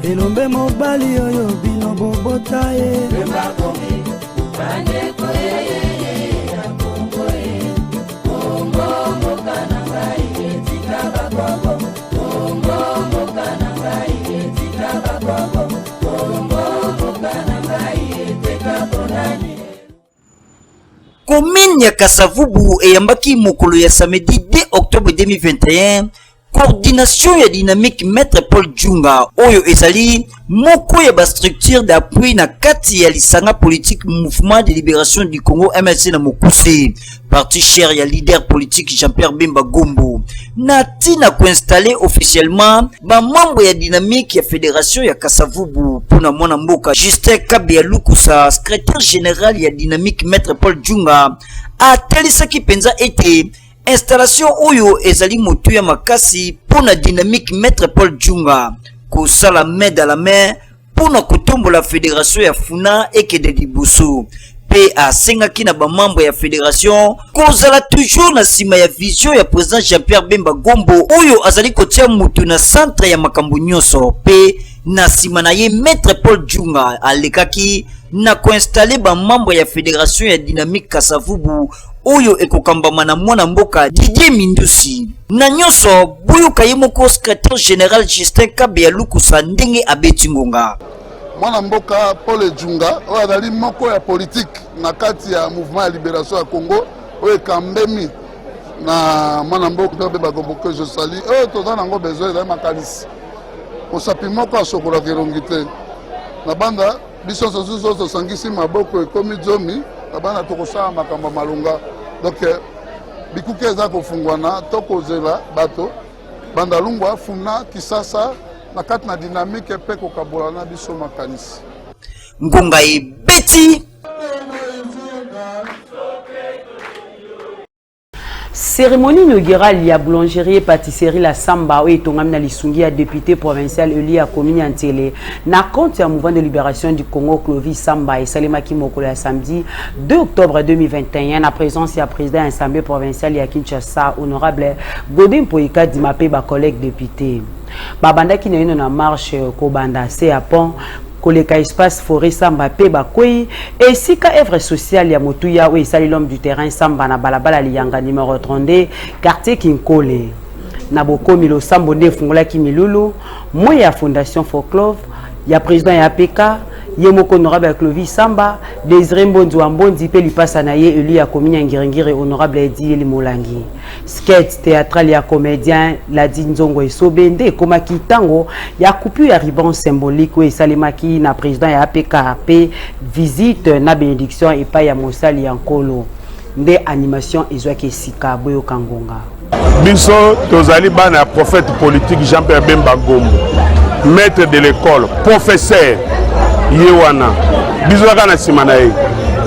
elombe mobali oyo bino bobota ye Commune ya Kasavubu eyambaki mokolo ya samedi 2 octobre 2021 coordination ya dynamique Maître Paul Djunga oyo ezali moko ya ba structure d'appui na kati ya lisanga politique Mouvement de Libération du Congo MLC na Mokuse parti cher ya leader politique Jean-Pierre Bemba Gombo na tina koinstaller officiellement ba membre ya dynamique ya fédération ya Kasavubu pona mwana mboka Justin Kabia Lukusa secrétaire général ya dynamique Maître Paul Djunga atelisaki penza ete installation oyo ezali motu ya makasi pona dynamique Maître Paul Djunga kosala main dans la main pona kotombola fédération ya Funa ekede liboso pe asengaki na ba membre ya fédération kozala toujours na sima ya vision ya président Jean-Pierre Bemba Gombo oyo azali kotia mutu na centre ya makambo nyonso pe na sima na ye Maître Paul Djunga alekaki na koinstaller ba membre ya fédération ya dynamique Kasavubu oyo ekokambama na mwana mboka Didier Mindusi na nyonso boyoka ye moko secrétaire général Justin Kabia Lukusa ndenge abeti ngonga mwana mboka Paul Djunga oyo azali moko ya politique na kati ya mouvement ya libération ya Congo oyo ekambemi na mwana mboka Bemba Gombo que je salue oyo toza nango besoin ezali makalisi kosapi moko asokolaka elongi te na banda biso sosuso tosangisi maboko ekomi zomi na banda tokosala makambo malunga donc bikuke eza kofungwana tokozela bato banda lungwa Funa Kisasa na kati na dynamique pe kokabola na biso makanisi ngonga ebeti. Cérémonie inaugurale ya boulangerie pâtisserie la Samba et Tongam Lisungi à député provincial élu à commune Antele na compte ya mouvement de libération du Congo Clovis Samba et Salemaki Mokolo ya samedi 2 octobre 2021 na présence ya président assemblée provinciale ya Kinshasa honorable Godin Poika Dimape ba collègue député babanda ki na marche kobanda c'est à pont koleka espace forêt Samba pe bakoi et sika œuvre sociale ya motuya ou sali l'homme du terrain Samba na balabala lianga numéro 32 quartier Kinkole na bokomi lo Sambo nde fungola ki milulu moya fondation folklore ya président ya PK ye moko honorable Clovis Samba Désiré Mbonzi wa Mbonzi pe lipasa na ye élu ya commune Ngiringiri honorable Edi Molangi sketch théâtral ya comédien Ladi Nzongo Esobe nde komaki tango ya coupure ya ruban symbolique we salemaki na président ya APKP visite na bénédiction et pa ya mosali ya nkolo nde animation ezwaki sika boyo kangonga biso tozali bana prophète politique Jean-Pierre Bemba Gombo maître de l'école professeur yewana biso kaka na sima na ye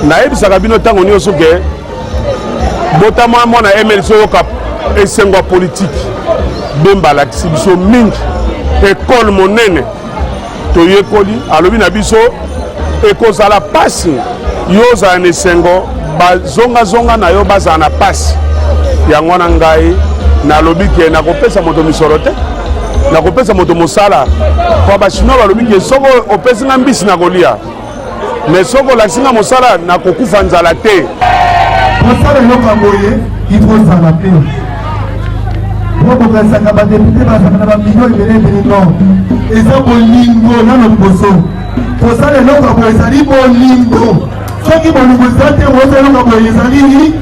nayebisaka bino ntango nyonso ke botama mwana MLC oyoka esengo politique Bemba alakisi biso mingi ekole monene toyekoli alobi na biso ekozala pasi yo ozala na esengo bazongazonga na yo bazala na pasi yango wana ngai nalobi ke nakopesa moto misolo te nakopesa moto mosala kwa bachinois balobi ke soko opesi nga mbisi na kolia mais soko olakisinga mosala nakokufa nzala te mosala yoka boye ikozala te okokasaka badepute bazaka na bamilio ebele non eza bolingo nano liboso kosala eloko boye ezali bolingo soki bolingo eza te oza eloko boye ezali nini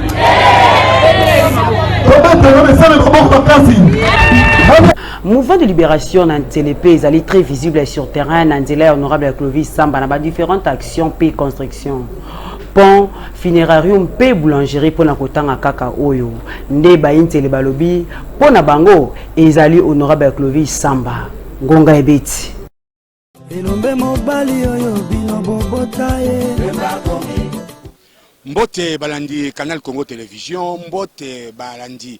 tobatelo mesala koboko makasi. Mouvement de libération dans TLP est très visible sur terrain dans honorable Clovis Samba dans différentes actions P construction pont funérarium P boulangerie pour la kotanga kaka oyo nde ba intele balobi pour na bango ezali honorable Clovis Samba ngonga ebeti elombe mobali oyo bino bobota ye mbote balandi Canal Congo Télévision mbote balandi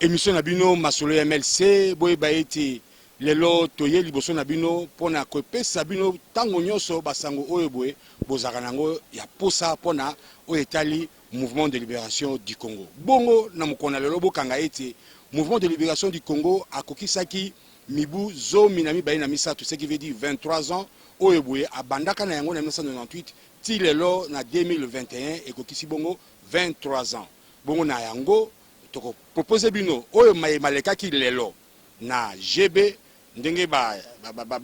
émission na bino masolo ya MLC boye baeti lelo toye liboso na bino pona kopesa bino tango nyonso basango oyo boye bozaka nango ya posa pona oyo etali mouvement de libération du Congo bongo na mokona lelo bokanga ete mouvement de libération du Congo akokisaki mibu zo minami bayi na misa, tout ce qui veut dire 23 ans oyo boye abandaka na yango na 1998 ti lelo na 2021 ekokisi bongo 23 ans bongo na yango toko proposer bino oyo malekaki lelo na GB ndenge ba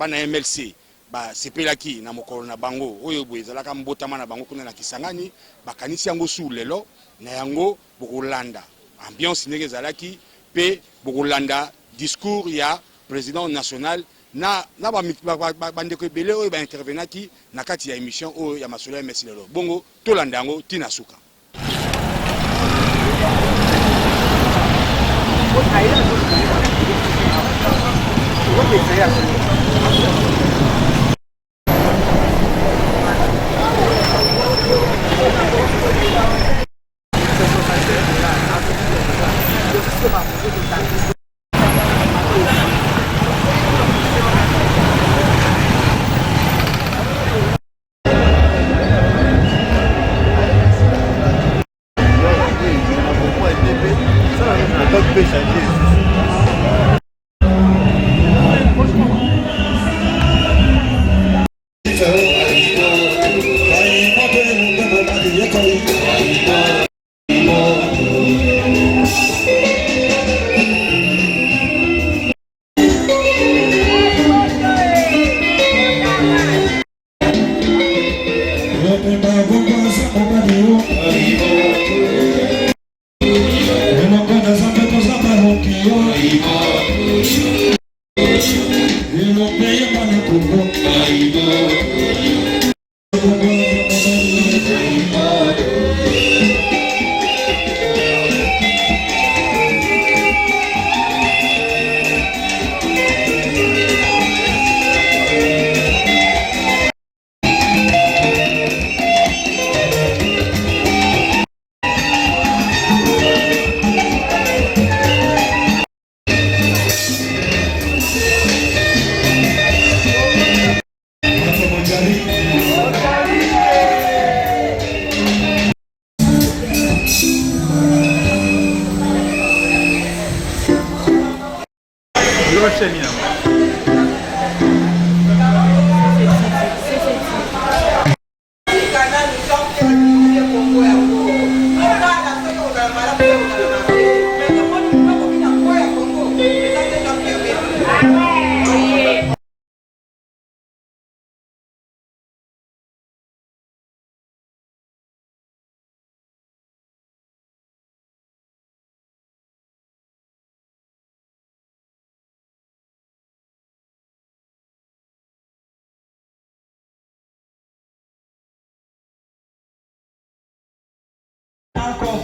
na MLC ba sepelaki na mokolo na bango oyo boye zalaka mbotama na bango kuna na Kisangani bakanisi yango su lelo na yango bokolanda ambiance ndenge zalaki pe bokolanda discours ya président national na bandeko ebele oyo ba intervenaki na kati ya émission oyo ya masolo ya Messi lelo bongo tolanda yango tina suka.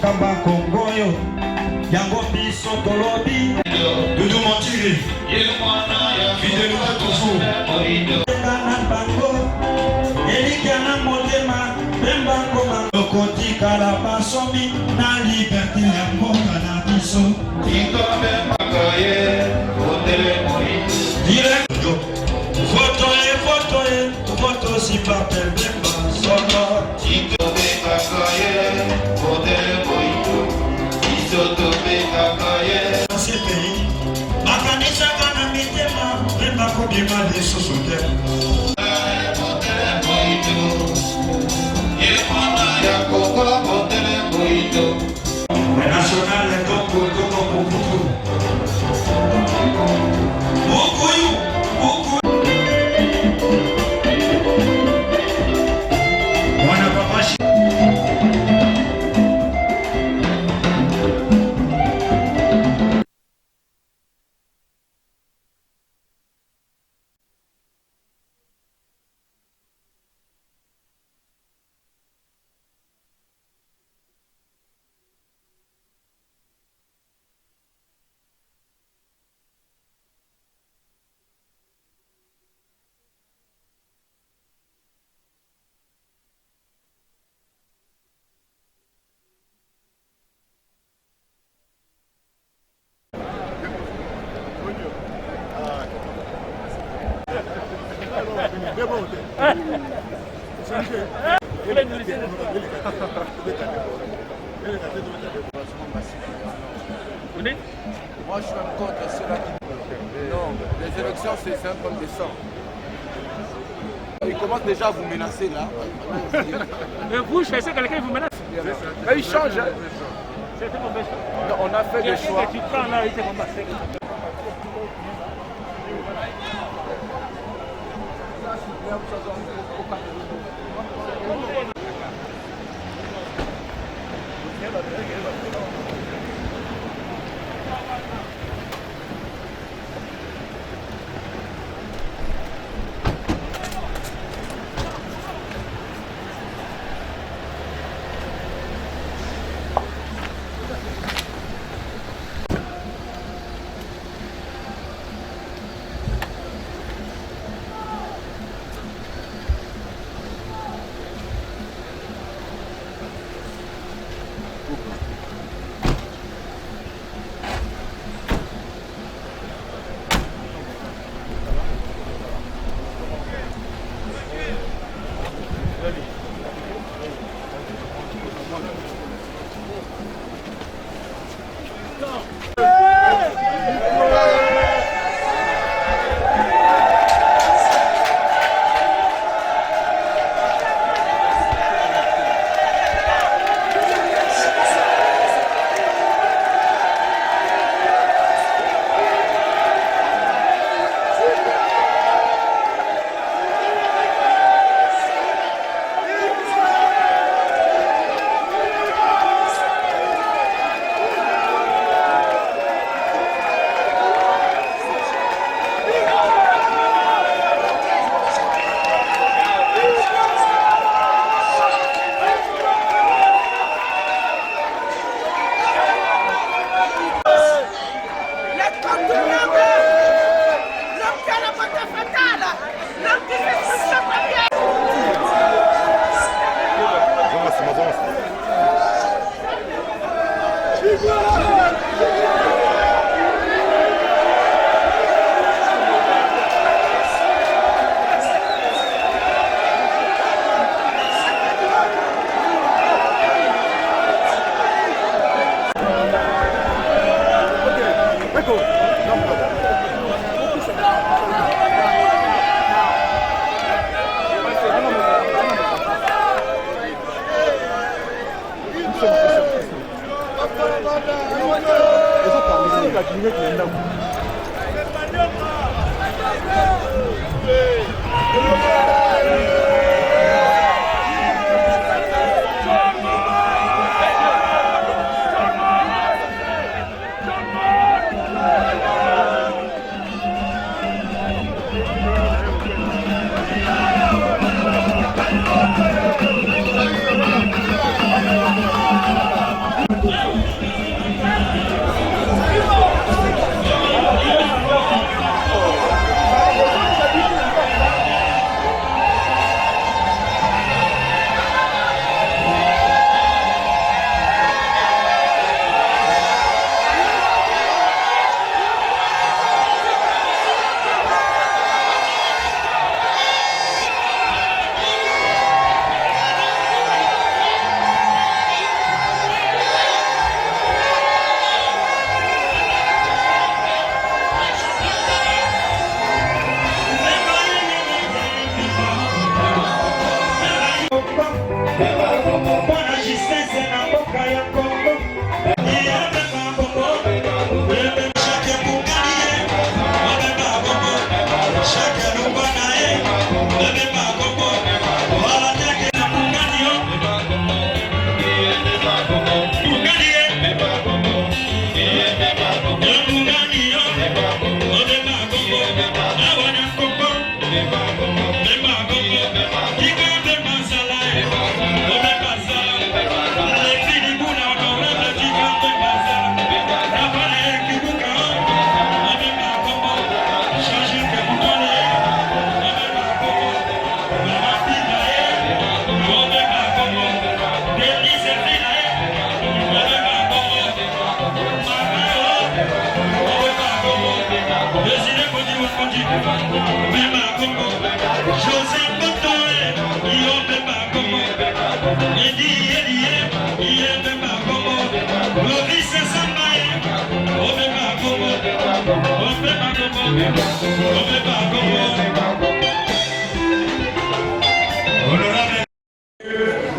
Kamba Kongoyo yango biso tolobi Dudu Montiri fidélité toujours na bango elikia na motema pemba koma lokotika la basomi na liberté ya mboka na biso Ikombe makaye otele moi direct photo si papel bemba solo Ikombe makaye otele moi isotobe makaye ce pays makanisa kana mitema pemba kobima lisusu te national Moi, je suis contre cela. Non, les élections, c'est un problème de sang. Il commence déjà à vous menacer là. Mais vous, je sais que quelqu'un vous menace. Mais il change. Hein. Non, on a fait des choix. Tu prends là, il te combat.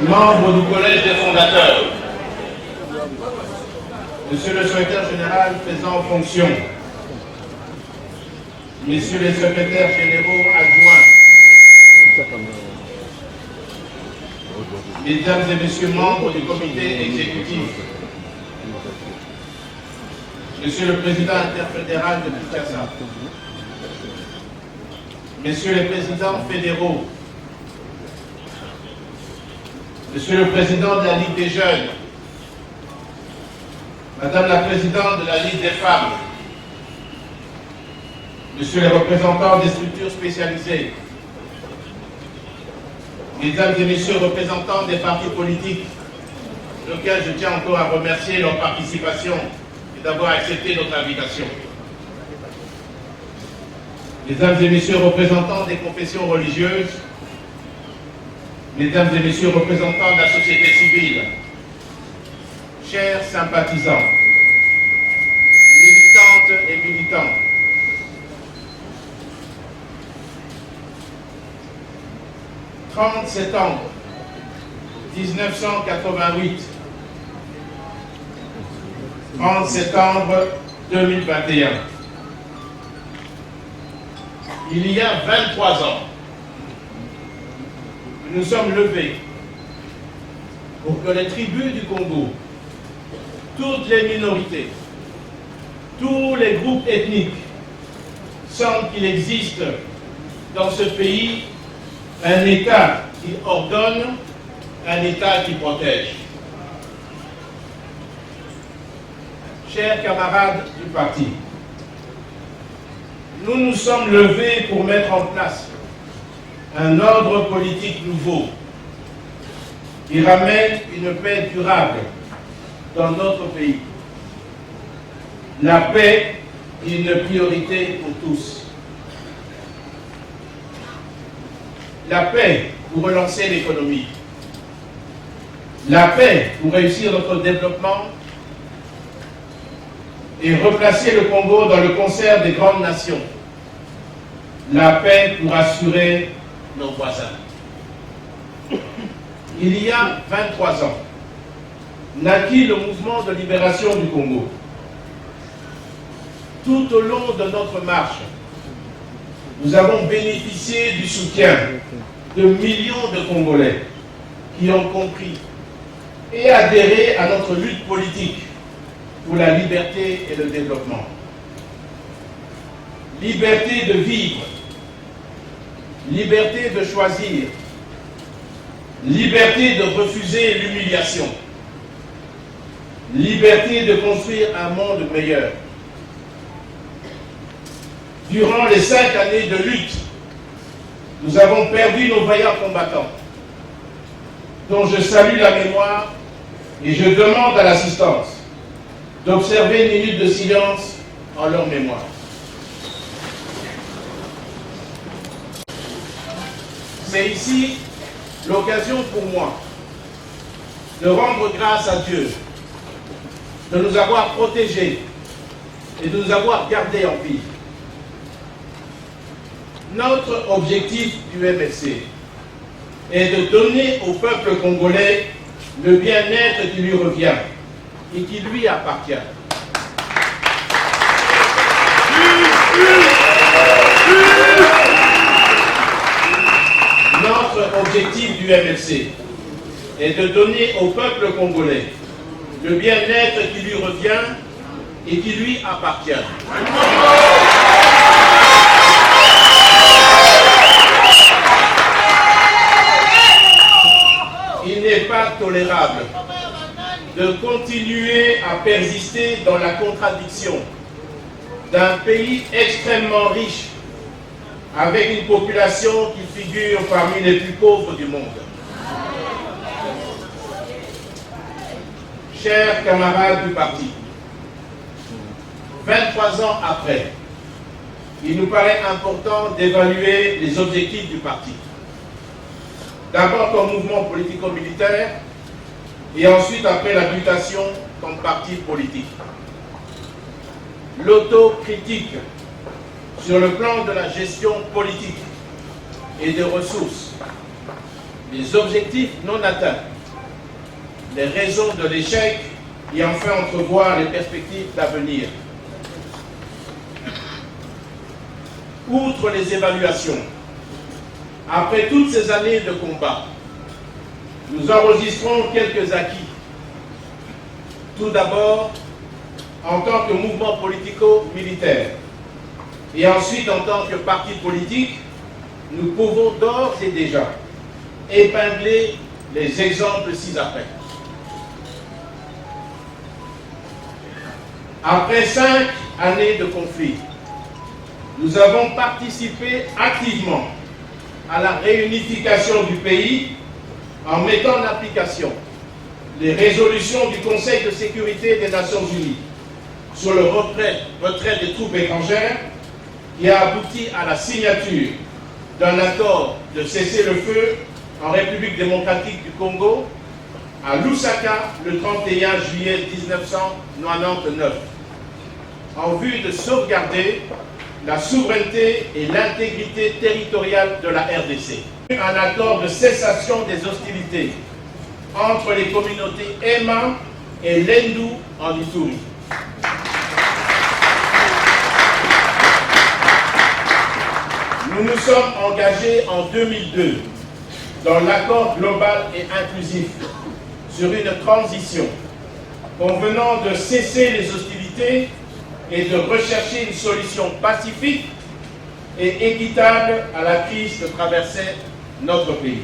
Membre du collège des fondateurs, Monsieur le secrétaire général faisant fonction, Messieurs les secrétaires généraux adjoints, Mesdames et Messieurs membres du comité exécutif, Monsieur le Président interfédéral de Kinshasa, Messieurs les présidents fédéraux, Monsieur le Président de la Ligue des jeunes, Madame la Présidente de la Ligue des femmes, Monsieur les représentants des structures spécialisées, Mesdames et Messieurs les représentants des partis politiques, auxquels je tiens encore à remercier leur participation et d'avoir accepté notre invitation. Mesdames et Messieurs les représentants des confessions religieuses, Mesdames et Messieurs les représentants de la société civile, chers sympathisants, militantes et militants, « 30 septembre 1988, 30 septembre 2021. Il y a 23 ans, nous sommes levés pour que les tribus du Congo, toutes les minorités, tous les groupes ethniques, sentent qu'il existe dans ce pays un État qui ordonne, un État qui protège. Chers camarades du parti, nous nous sommes levés pour mettre en place un ordre politique nouveau qui ramène une paix durable dans notre pays. La paix est une priorité pour tous. La paix pour relancer l'économie. La paix pour réussir notre développement et replacer le Congo dans le concert des grandes nations. La paix pour assurer nos voisins. Il y a 23 ans, naquit le mouvement de libération du Congo. Tout au long de notre marche, nous avons bénéficié du soutien de millions de Congolais qui ont compris et adhéré à notre lutte politique pour la liberté et le développement. Liberté de vivre, liberté de choisir, liberté de refuser l'humiliation, liberté de construire un monde meilleur. Durant les 5 années de lutte, nous avons perdu nos vaillants combattants, dont je salue la mémoire et je demande à l'assistance d'observer une minute de silence en leur mémoire. C'est ici l'occasion pour moi de rendre grâce à Dieu, de nous avoir protégés et de nous avoir gardés en vie. Notre objectif du MLC est de donner au peuple congolais le bien-être qui lui revient et qui lui appartient. Notre objectif du MLC est de donner au peuple congolais le bien-être qui lui revient et qui lui appartient. Il n'est pas tolérable de continuer à persister dans la contradiction d'un pays extrêmement riche avec une population qui figure parmi les plus pauvres du monde. Chers camarades du parti, 23 ans après, il nous paraît important d'évaluer les objectifs du parti. D'abord comme mouvement politico-militaire et ensuite après la mutation comme parti politique. L'autocritique sur le plan de la gestion politique et des ressources, les objectifs non atteints, les raisons de l'échec et enfin entrevoir les perspectives d'avenir. Outre les évaluations, après toutes ces années de combat, nous enregistrons quelques acquis. Tout d'abord, en tant que mouvement politico-militaire, et ensuite en tant que parti politique, nous pouvons d'ores et déjà épingler les exemples ci-après. Après 5 années de conflit, nous avons participé activement à la réunification du pays en mettant en application les résolutions du Conseil de sécurité des Nations Unies sur le retrait des troupes étrangères qui a abouti à la signature d'un accord de cessez-le-feu en République démocratique du Congo à Lusaka le 31 juillet 1999 en vue de sauvegarder la souveraineté et l'intégrité territoriale de la RDC. Un accord de cessation des hostilités entre les communautés Emma et Lendu en Ituri. Nous nous sommes engagés en 2002 dans l'accord global et inclusif sur une transition convenant de cesser les hostilités et de rechercher une solution pacifique et équitable à la crise que traversait notre pays.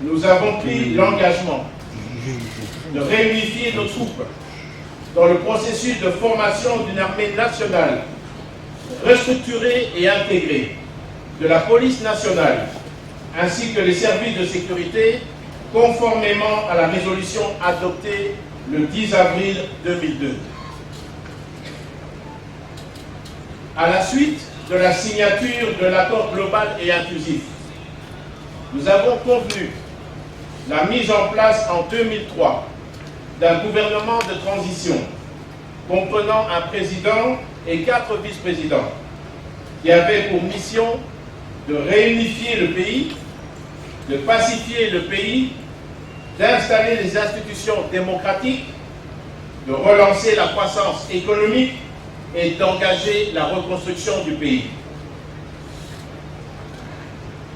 Nous avons pris l'engagement de réunifier nos troupes dans le processus de formation d'une armée nationale restructurée et intégrée, de la police nationale, ainsi que les services de sécurité, conformément à la résolution adoptée le 10 avril 2002. À la suite de la signature de l'accord global et inclusif, nous avons convenu la mise en place en 2003 d'un gouvernement de transition comprenant un président et 4 vice-présidents qui avait pour mission de réunifier le pays, de pacifier le pays, d'installer les institutions démocratiques, de relancer la croissance économique et d'engager la reconstruction du pays.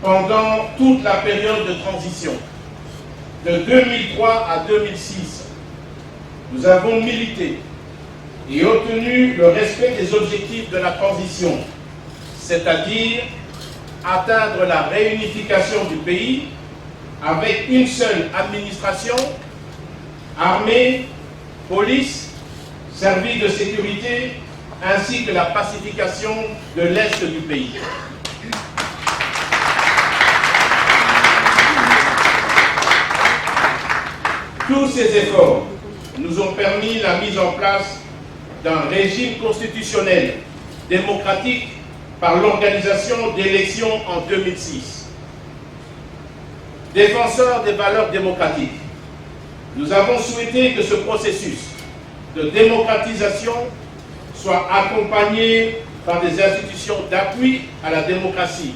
Pendant toute la période de transition, de 2003 à 2006, nous avons milité et obtenu le respect des objectifs de la transition, c'est-à-dire atteindre la réunification du pays avec une seule administration, armée, police, services de sécurité, ainsi que la pacification de l'Est du pays. Tous ces efforts nous ont permis la mise en place d'un régime constitutionnel démocratique par l'organisation d'élections en 2006. Défenseurs des valeurs démocratiques, nous avons souhaité que ce processus de démocratisation soit accompagné par des institutions d'appui à la démocratie,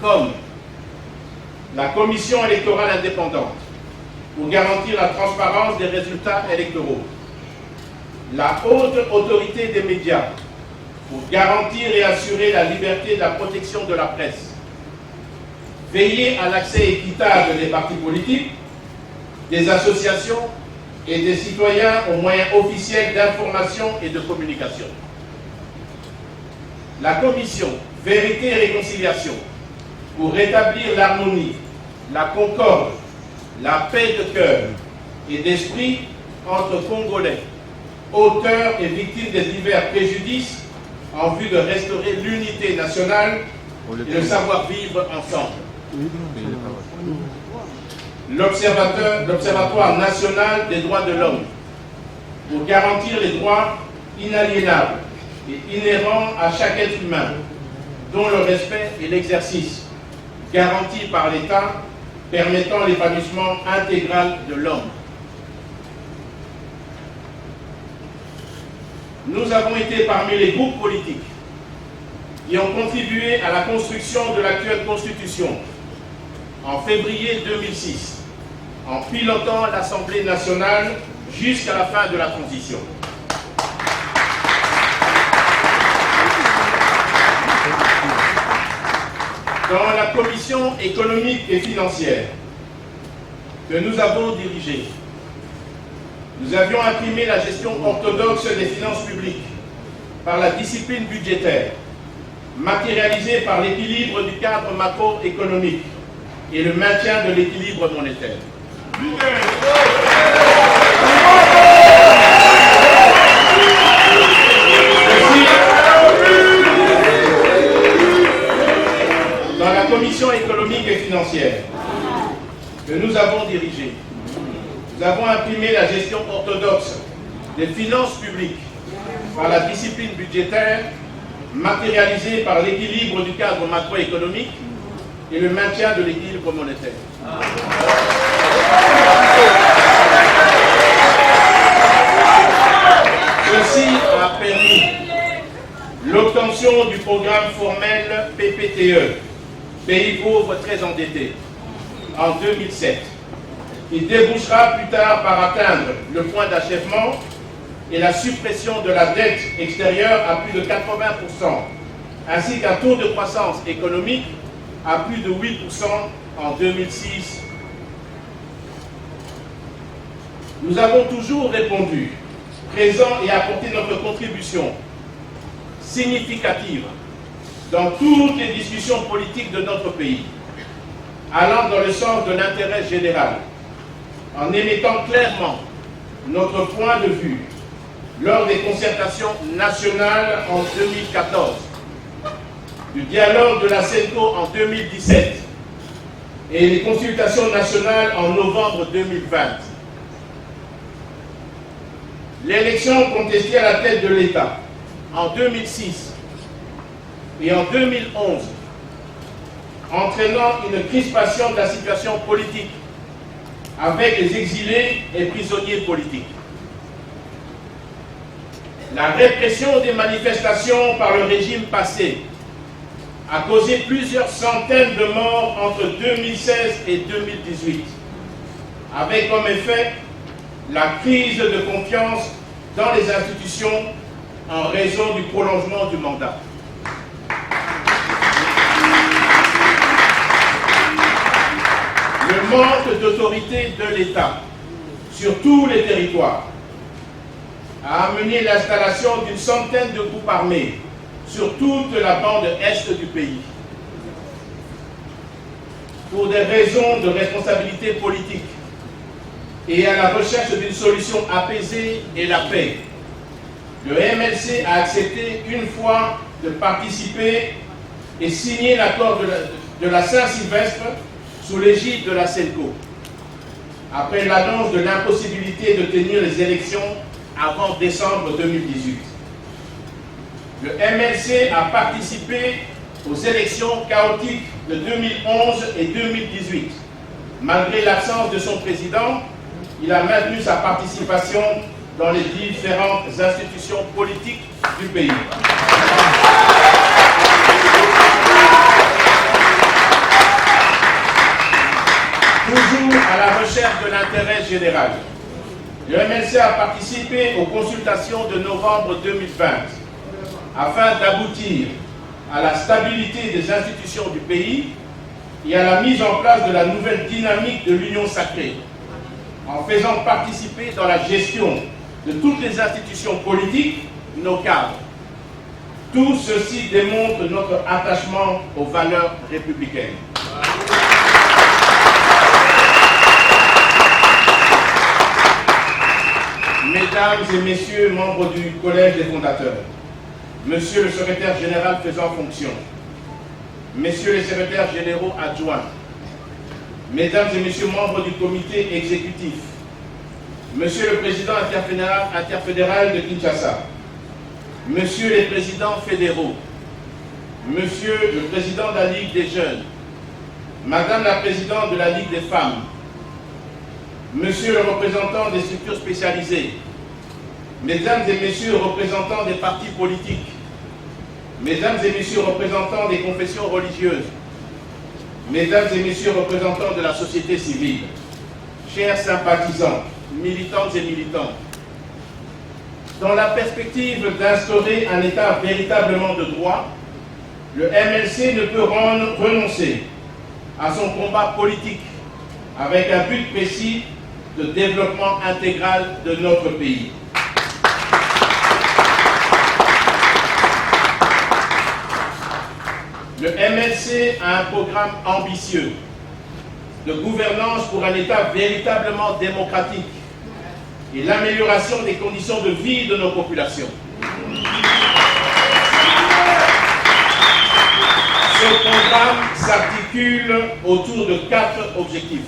comme la Commission électorale indépendante, pour garantir la transparence des résultats électoraux, la haute autorité des médias, pour garantir et assurer la liberté de la protection de la presse, veiller à l'accès équitable des partis politiques, des associations et des citoyens aux moyens officiels d'information et de communication. La commission Vérité et Réconciliation, pour rétablir l'harmonie, la concorde, la paix de cœur et d'esprit entre Congolais, auteurs et victimes des divers préjudices, en vue de restaurer l'unité nationale et le savoir-vivre ensemble. L'Observatoire national des droits de l'homme, pour garantir les droits inaliénables et inhérents à chaque être humain, dont le respect et l'exercice, garantis par l'État, permettant l'épanouissement intégral de l'homme. nous avons été parmi les groupes politiques qui ont contribué à la construction de l'actuelle Constitution en février 2006, en pilotant l'Assemblée nationale jusqu'à la fin de la transition. Dans la commission économique et financière que nous avons dirigée, nous avions imprimé la gestion orthodoxe des finances publiques par la discipline budgétaire, matérialisée par l'équilibre du cadre macroéconomique et le maintien de l'équilibre monétaire. Dans la commission économique et financière que nous avons dirigée, nous avons imprimé la gestion orthodoxe des finances publiques par la discipline budgétaire, matérialisée par l'équilibre du cadre macroéconomique et le maintien de l'équilibre monétaire. Ceci a permis l'obtention du programme formel PPTE, Pays pauvres très endettés, en 2007, qui débouchera plus tard par atteindre le point d'achèvement et la suppression de la dette extérieure à plus de 80%, ainsi qu'un taux de croissance économique à plus de 8% en 2006. Nous avons toujours répondu, présents et apporté notre contribution significative dans toutes les discussions politiques de notre pays, allant dans le sens de l'intérêt général, en émettant clairement notre point de vue lors des concertations nationales en 2014, du dialogue de la CENCO en 2017 et les consultations nationales en novembre 2020. L'élection contestée à la tête de l'État en 2006 et en 2011, entraînant une crispation de la situation politique avec les exilés et prisonniers politiques. La répression des manifestations par le régime passé a causé plusieurs centaines de morts entre 2016 et 2018, avec comme effet la crise de confiance dans les institutions en raison du prolongement du mandat. Le manque d'autorité de l'État sur tous les territoires a amené l'installation d'une centaine de groupes armés sur toute la bande est du pays. Pour des raisons de responsabilité politique et à la recherche d'une solution apaisée et la paix, le MLC a accepté une fois de participer et signer l'accord de la Saint-Sylvestre sous l'égide de la CENCO, après l'annonce de l'impossibilité de tenir les élections avant décembre 2018. Le MLC a participé aux élections chaotiques de 2011 et 2018. Malgré l'absence de son président, il a maintenu sa participation dans les différentes institutions politiques du pays. Toujours à la recherche de l'intérêt général, le MLC a participé aux consultations de novembre 2020 afin d'aboutir à la stabilité des institutions du pays et à la mise en place de la nouvelle dynamique de l'Union sacrée, en faisant participer dans la gestion de toutes les institutions politiques nos cadres. Tout ceci démontre notre attachement aux valeurs républicaines. Mesdames et messieurs membres du Collège des fondateurs, monsieur le secrétaire général faisant fonction, messieurs les secrétaires généraux adjoints, mesdames et messieurs membres du comité exécutif, monsieur le président interfédéral de Kinshasa, monsieur les présidents fédéraux, monsieur le président de la Ligue des jeunes, madame la présidente de la Ligue des femmes, monsieur le représentant des structures spécialisées, Mesdames et messieurs représentants des partis politiques, mesdames et messieurs représentants des confessions religieuses, mesdames et messieurs représentants de la société civile, chers sympathisants, militantes et militants, dans la perspective d'instaurer un État véritablement de droit, le MLC ne peut renoncer à son combat politique avec un but précis de développement intégral de notre pays. Le MLC a un programme ambitieux de gouvernance pour un État véritablement démocratique et l'amélioration des conditions de vie de nos populations. Ce programme s'articule autour de 4 objectifs.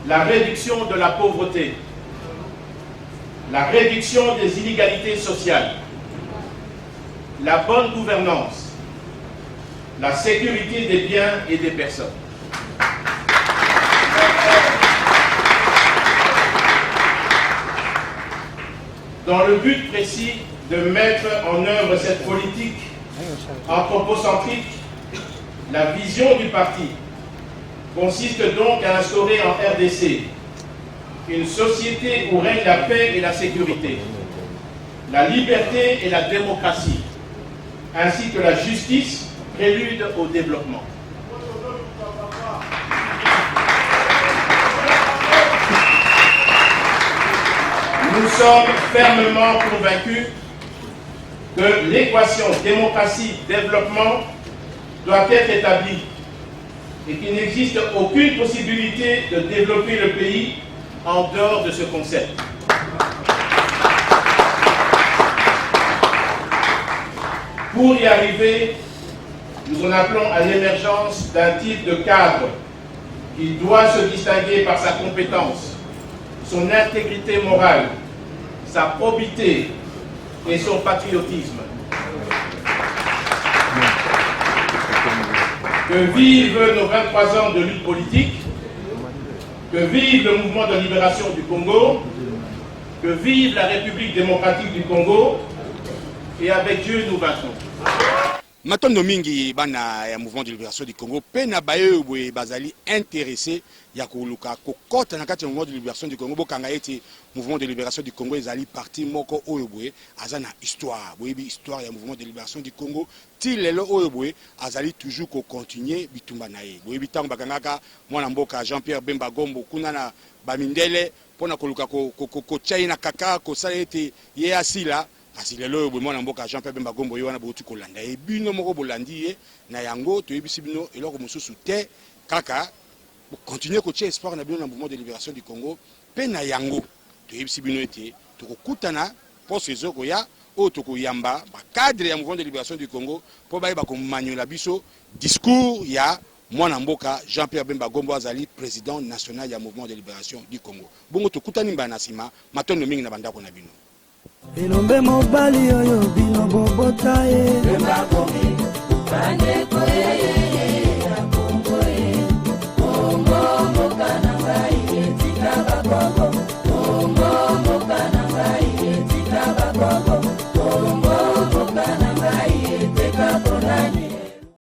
La réduction de la pauvreté, la réduction des inégalités sociales, la bonne gouvernance, la sécurité des biens et des personnes. Dans le but précis de mettre en œuvre cette politique anthropocentrique, la vision du parti consiste donc à instaurer en RDC une société où règne la paix et la sécurité, la liberté et la démocratie, ainsi que la justice, prélude au développement. Nous sommes fermement convaincus que l'équation démocratie-développement doit être établie et qu'il n'existe aucune possibilité de développer le pays en dehors de ce concept. Pour y arriver, nous en appelons à l'émergence d'un type de cadre qui doit se distinguer par sa compétence, son intégrité morale, sa probité et son patriotisme. Que vivent nos 23 ans de lutte politique, que vive le mouvement de libération du Congo, que vive la République démocratique du Congo, et avec Dieu nous vaincrons. Matondo mingi bana ya mouvement de libération du Congo pe na bayo boye bazali intéressé ya koluka kokota na kati ya mouvement de libération du Congo bokanga eti mouvement de libération du Congo ezali parti moko oyo boye azana histoire boye bi histoire ya mouvement de libération du Congo ti lelo oyo boye azali toujours ko continuer bitumba na ye boye bitango bakangaka mwana mboka Jean-Pierre Bemba Gombo kuna na bamindele pona koluka ko chaina kaka ko sala eti ye asila kasi lelo boye mwana mboka Jean-Pierre Bemba Gombo yo wana botu kolanda e bino moko bolandi ye na yango to yebisi bino eloko mosusu te kaka continuer ko tia espoir na bino na mouvement de libération du Congo pe na yango to yebisi bino ete to kokutana poste ezoko ya o to koyamba ba cadre ya mouvement de libération du Congo po ba ba ko manyola biso discours ya mwana mboka Jean-Pierre Bemba Gombo azali président national ya mouvement de libération du Congo bongo to kutani mbana sima matondo mingi na bandako na bino elombe mobali oyo bino bobota ye Bemba Gombo, Bande Koyeye.